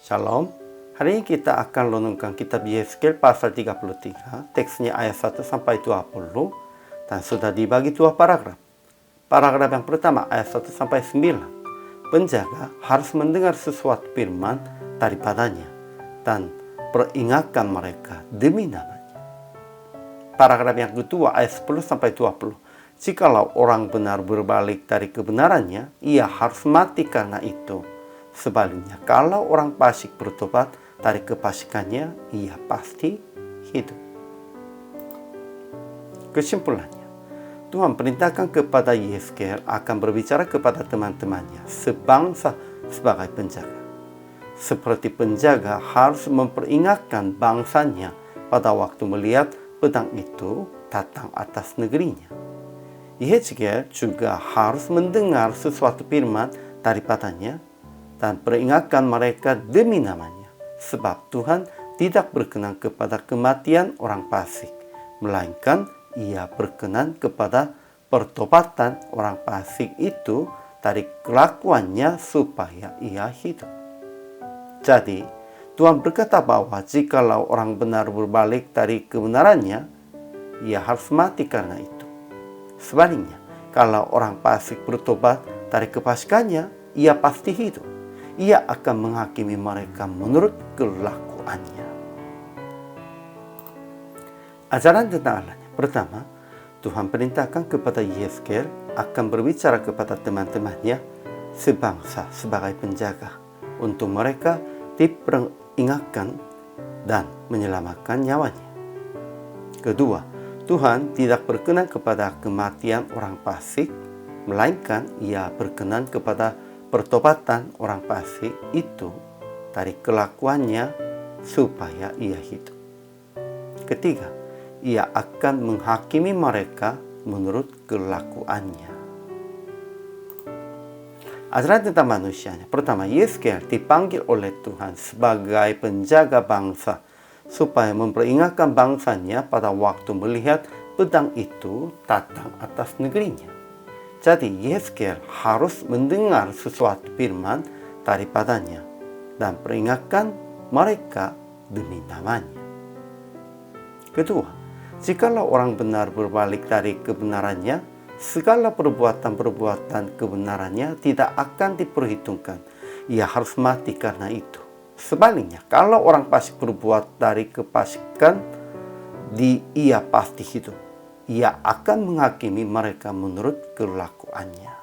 Shalom. Hari ini kita akan renungkan kitab Yeskel pasal 33, teksnya ayat 1 sampai 20, dan sudah dibagi dua paragraf. Paragraf yang pertama ayat 1 sampai 9. Penjaga harus mendengar sesuatu firman daripadanya dan peringatkan mereka demi namanya. Paragraf yang kedua ayat 10 sampai 20. Jikalau orang benar berbalik dari kebenarannya, ia harus mati karena itu. Sebaliknya, kalau orang fasik bertobat dari kefasikannya, ia pasti hidup. Kesimpulannya, Tuhan perintahkan kepada Yeskel akan berbicara kepada teman-temannya sebangsa sebagai penjaga. Seperti penjaga harus memperingatkan bangsanya pada waktu melihat pedang itu datang atas negerinya. Yeskel juga harus mendengar sesuatu firman daripadanya dan peringatkan mereka demi namanya. Sebab Tuhan tidak berkenan kepada kematian orang fasik, melainkan ia berkenan kepada pertobatan orang fasik itu dari kelakuannya supaya ia hidup. Jadi, Tuhan berkata bahwa jikalau orang benar berbalik dari kebenarannya, ia harus mati karena itu. Sebaliknya, kalau orang fasik bertobat dari kefasikannya, ia pasti hidup. Ia akan menghakimi mereka menurut kelakuannya. Ajaran tentang Allahnya. Pertama, Tuhan perintahkan kepada Yeskel akan berbicara kepada teman-temannya sebangsa sebagai penjaga untuk mereka diperingatkan dan menyelamatkan nyawanya. Kedua, Tuhan tidak berkenan kepada kematian orang fasik, melainkan ia berkenan kepada pertobatan orang fasik itu dari kelakuannya supaya ia hidup. Ketiga, ia akan menghakimi mereka menurut kelakuannya. Ajaran tentang manusianya. Pertama, Yeskel dipanggil oleh Tuhan sebagai penjaga bangsa supaya memperingatkan bangsanya pada waktu melihat pedang itu datang atas negerinya. Jadi Yeskel harus mendengar sesuatu firman daripadanya dan peringatkan mereka demi namanya. Kedua, jikalau orang benar berbalik dari kebenarannya, segala perbuatan-perbuatan kebenarannya tidak akan diperhitungkan. Ia harus mati karena itu. Sebaliknya, kalau orang fasik berbuat dari kefasikan, ia pasti hidup. Ia akan menghakimi mereka menurut kelakuannya.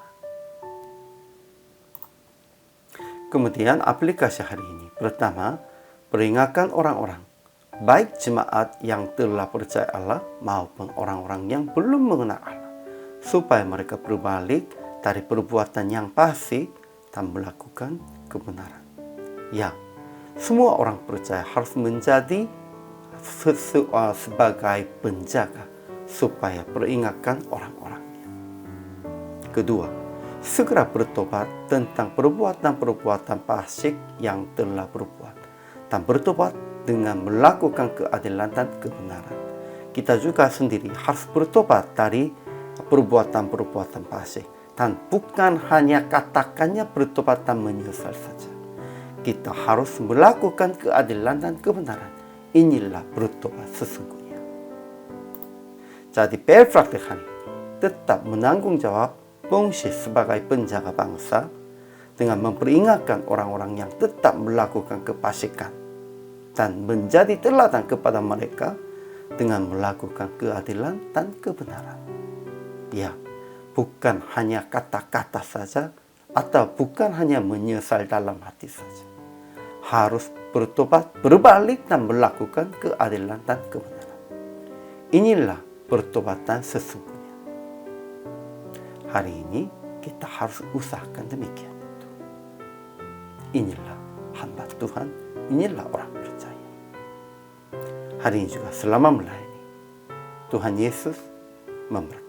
Kemudian aplikasi hari ini. Pertama, peringatkan orang-orang, baik jemaat yang telah percaya Allah maupun orang-orang yang belum mengenal Allah, supaya mereka berbalik dari perbuatan yang fasik dan melakukan kebenaran. Ya, semua orang percaya harus menjadi sebagai penjaga supaya peringatkan orang-orangnya. Kedua, segera bertobat tentang perbuatan-perbuatan fasik yang telah berbuat dan bertobat dengan melakukan keadilan dan kebenaran. Kita juga sendiri harus bertobat dari perbuatan-perbuatan fasik dan bukan hanya katakannya bertobat dan menyesal saja. Kita harus melakukan keadilan dan kebenaran. Inilah bertobat sesungguhnya. Jadi praktik hari ini tetap menanggung jawab fungsi sebagai penjaga bangsa dengan memperingatkan orang-orang yang tetap melakukan kefasikan dan menjadi teladan kepada mereka dengan melakukan keadilan dan kebenaran. Ya, bukan hanya kata-kata saja atau bukan hanya menyesal dalam hati saja. Harus bertobat, berbalik dan melakukan keadilan dan kebenaran. Inilah pertobatan sesungguhnya. Hari ini kita harus usahakan demikian. Inilah hamba Tuhan, inilah orang percaya. Hari ini juga selama melayani, Tuhan Yesus memberkati.